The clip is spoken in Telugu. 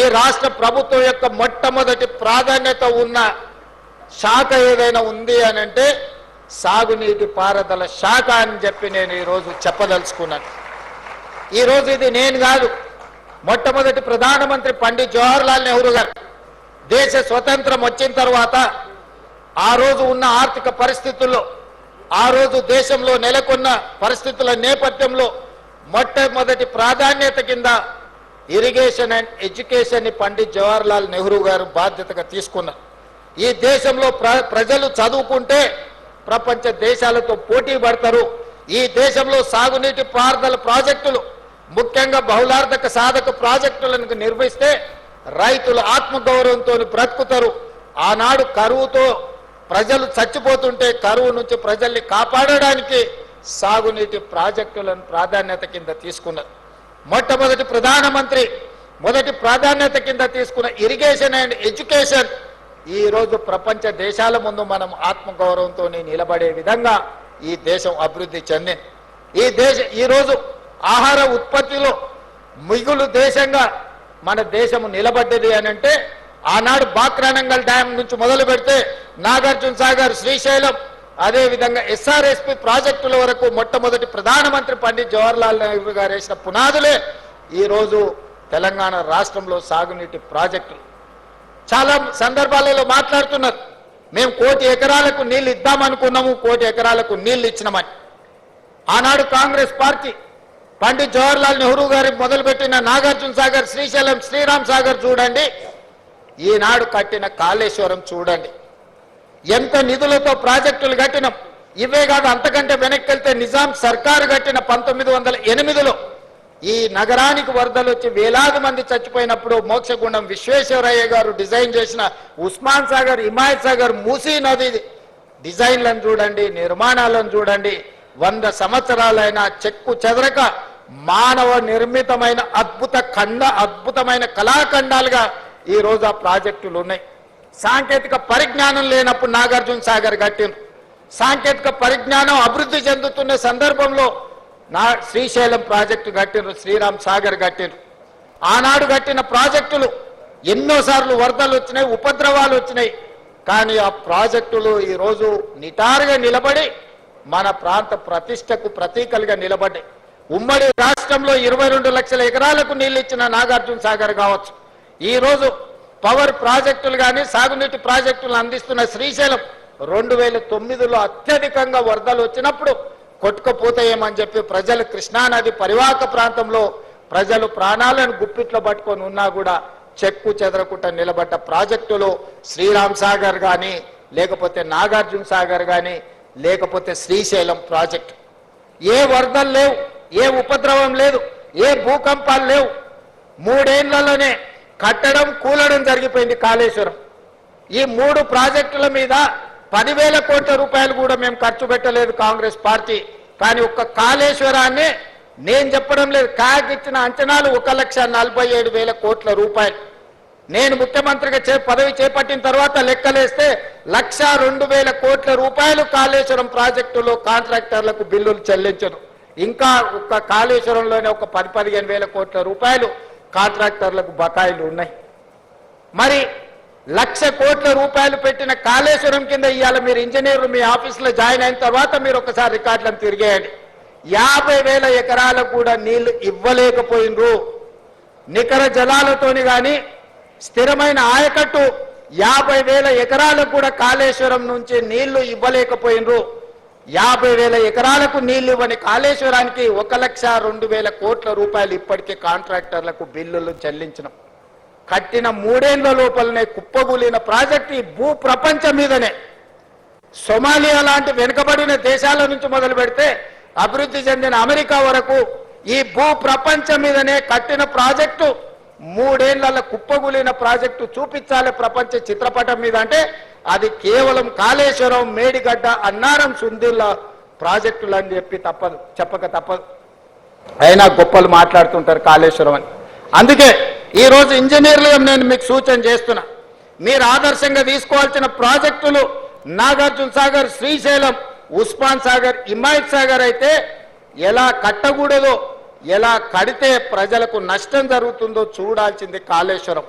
ఈ రాష్ట్ర ప్రభుత్వం యొక్క మొట్టమొదటి ప్రాధాన్యత ఉన్న శాఖ ఏదైనా ఉంది అని అంటే సాగునీటి పారుదల శాఖ అని చెప్పి నేను ఈరోజు చెప్పదలుచుకున్నాను. ఈరోజు ఇది నేను కాదు, మొట్టమొదటి ప్రధానమంత్రి పండిట్ జవహర్లాల్ నెహ్రూ గారు దేశ స్వతంత్రం వచ్చిన తర్వాత ఆ రోజు ఉన్న ఆర్థిక పరిస్థితుల్లో, ఆ రోజు దేశంలో నెలకొన్న పరిస్థితుల నేపథ్యంలో మొట్టమొదటి ప్రాధాన్యత కింద ఇరిగేషన్ అండ్ ఎడ్యుకేషన్ ని పండిట్ జవహర్లాల్ నెహ్రూ గారు బాధ్యతగా తీసుకున్నారు. ఈ దేశంలో ప్రజలు చదువుకుంటే ప్రపంచ దేశాలతో పోటీ పడతారు. ఈ దేశంలో సాగునీటి పారుదల ప్రాజెక్టులు, ముఖ్యంగా బహుళార్థక సాధక ప్రాజెక్టులను నిర్వహిస్తే రైతులు ఆత్మగౌరవంతో బ్రతుకుతారు. ఆనాడు కరువుతో ప్రజలు చచ్చిపోతుంటే కరువు నుంచి ప్రజల్ని కాపాడడానికి సాగునీటి ప్రాజెక్టులను ప్రాధాన్యత కింద తీసుకున్నారు. మొట్టమొదటి ప్రధానమంత్రి మొదటి ప్రాధాన్యత కింద తీసుకున్న ఇరిగేషన్ అండ్ ఎడ్యుకేషన్ ఈ రోజు ప్రపంచ దేశాల ముందు మనం ఆత్మగౌరవంతో నిలబడే విధంగా ఈ దేశం అభివృద్ధి చెందింది. ఈ రోజు ఆహార ఉత్పత్తిలో మిగులు దేశంగా మన దేశం నిలబడ్డది అని అంటే ఆనాడు బాక్రానంగల్ డ్యాం నుంచి మొదలు పెడితే నాగార్జున సాగర్, శ్రీశైలం, అదే విధంగా ఎస్ఆర్ఎస్పి ప్రాజెక్టుల వరకు మొట్టమొదటి ప్రధానమంత్రి పండిట్ జవహర్లాల్ నెహ్రూ గారు వేసిన పునాదులే ఈ రోజు తెలంగాణ రాష్ట్రంలో సాగునీటి ప్రాజెక్టులు. చాలా సందర్భాలలో మాట్లాడుతున్నారు, మేము 1 కోటి ఎకరాలకు నీళ్లు ఇద్దామనుకున్నాము, 1 కోటి ఎకరాలకు నీళ్లు ఇచ్చినామని. ఆనాడు కాంగ్రెస్ పార్టీ పండిట్ జవహర్లాల్ నెహ్రూ గారి మొదలుపెట్టిన నాగార్జున సాగర్, శ్రీశైలం, శ్రీరామ్ సాగర్ చూడండి, ఈనాడు కట్టిన కాళేశ్వరం చూడండి, ఎంత నిధులతో ప్రాజెక్టులు కట్టినాం. ఇవే కాదు, అంతకంటే వెనక్కి వెళ్తే నిజాం సర్కారు కట్టిన 1908లో ఈ నగరానికి వరదలు వచ్చి వేలాది మంది చచ్చిపోయినప్పుడు మోక్షగుండం విశ్వేశ్వరయ్య గారు డిజైన్ చేసిన ఉస్మాన్ సాగర్, హిమాయత్ సాగర్, మూసీ నది డిజైన్లను చూడండి, నిర్మాణాలను చూడండి. 100 సంవత్సరాలైన చెక్కు చెదరక మానవ నిర్మితమైన అద్భుతమైన కళాఖండాలుగా ఈ రోజు ఆ ప్రాజెక్టులు ఉన్నాయి. సాంకేతిక పరిజ్ఞానం లేనప్పుడు నాగార్జున సాగర్ కట్టిండ్రు. సాంకేతిక పరిజ్ఞానం అభివృద్ధి చెందుతున్న సందర్భంలో శ్రీశైలం ప్రాజెక్టు కట్టిండ్రు, శ్రీరామ్ సాగర్ కట్టిండ్రు. ఆనాడు కట్టిన ప్రాజెక్టులు ఎన్నోసార్లు వరదలు వచ్చినాయి, ఉపద్రవాలు వచ్చినాయి. కానీ ఆ ప్రాజెక్టులు ఈరోజు నిటారుగా నిలబడి మన ప్రాంత ప్రతిష్టకు ప్రతీకలుగా నిలబడ్డాయి. ఉమ్మడి రాష్ట్రంలో 22 లక్షల ఎకరాలకు నీళ్ళు ఇచ్చిన నాగార్జున సాగర్ కావచ్చు, ఈరోజు పవర్ ప్రాజెక్టులు కానీ సాగునీటి ప్రాజెక్టులు అందిస్తున్న శ్రీశైలం 2009లో అత్యధికంగా వరదలు వచ్చినప్పుడు కొట్టుకుపోతాయేమని చెప్పి ప్రజలు కృష్ణానది పరివాహక ప్రాంతంలో ప్రజలు ప్రాణాలను గుప్పిట్లో పట్టుకొని ఉన్నా కూడా చెక్కు చెదరకుండా నిలబడ్డ ప్రాజెక్టులు శ్రీరామ్ సాగర్ కానీ, లేకపోతే నాగార్జున సాగర్ కానీ, లేకపోతే శ్రీశైలం ప్రాజెక్టు. ఏ వరదలు లేవు, ఏ ఉపద్రవం లేదు, ఏ భూకంపాలు లేవు. 3 ఏళ్లలోనే కట్టడం కూలడం జరిగిపోయింది కాళేశ్వరం. ఈ 3 ప్రాజెక్టుల మీద 10,000 కోట్ల రూపాయలు కూడా మేము ఖర్చు పెట్టలేదు కాంగ్రెస్ పార్టీ. కానీ ఒక్క కాళేశ్వరాన్ని నేను చెప్పడం లేదు, కాగిచ్చిన అంచనాలు 1,47,000 కోట్ల రూపాయలు. నేను ముఖ్యమంత్రిగా పదవి చేపట్టిన తర్వాత లెక్కలేస్తే 1,02,000 కోట్ల రూపాయలు కాళేశ్వరం ప్రాజెక్టులో కాంట్రాక్టర్లకు బిల్లులు చెల్లించను. ఇంకా ఒక్క కాళేశ్వరంలోనే ఒక 10,000-15,000 కోట్ల రూపాయలు కాంట్రాక్టర్లకు బకాయిలు ఉన్నాయి. మరి 1,00,000 కోట్ల రూపాయలు పెట్టిన కాళేశ్వరం కింద ఇవాళ మీరు ఇంజనీర్లు మీ ఆఫీసులో జాయిన్ అయిన తర్వాత మీరు ఒకసారి రికార్డులను తిరిగేయండి. 50,000 ఎకరాలకు కూడా నీళ్లు ఇవ్వలేకపోయినరు. నికర జలాలతోని కానీ స్థిరమైన ఆయకట్టు 50,000 ఎకరాలకు కూడా కాళేశ్వరం నుంచి నీళ్లు ఇవ్వలేకపోయినరు. 50,000 ఎకరాలకు నీళ్లు ఇవ్వని కాళేశ్వరానికి 1,02,000 కోట్ల రూపాయలు ఇప్పటికే కాంట్రాక్టర్లకు బిల్లులు చెల్లించినాం. కట్టిన 3 ఏళ్ల లోపలనే కుప్పగూలిన ప్రాజెక్టు ఈ భూ ప్రపంచం మీదనే. సొమాలియా లాంటి వెనుకబడిన దేశాల నుంచి మొదలు పెడితే అభివృద్ధి చెందిన అమెరికా వరకు ఈ భూ ప్రపంచం మీదనే కట్టిన ప్రాజెక్టు 3 ఏళ్ల కుప్పగూలిన ప్రాజెక్టు చూపించాలి ప్రపంచ చిత్రపటం మీద అంటే అది కేవలం కాళేశ్వరం, మేడిగడ్డ, అన్నారం, సుందిల్ల ప్రాజెక్టులు అని చెప్పక తప్పదు. అయినా గొప్పలు మాట్లాడుతుంటారు కాళేశ్వరం అని. అందుకే ఈ రోజు ఇంజనీర్లుగా నేను మీకు సూచన చేస్తున్నా, మీరు ఆదర్శంగా తీసుకోవాల్సిన ప్రాజెక్టులు నాగార్జున సాగర్, శ్రీశైలం, ఉస్మాన్ సాగర్, హిమాయత్ సాగర్ అయితే ఎలా కట్టకూడదో, ఎలా కడితే ప్రజలకు నష్టం జరుగుతుందో చూడాల్సింది కాళేశ్వరం.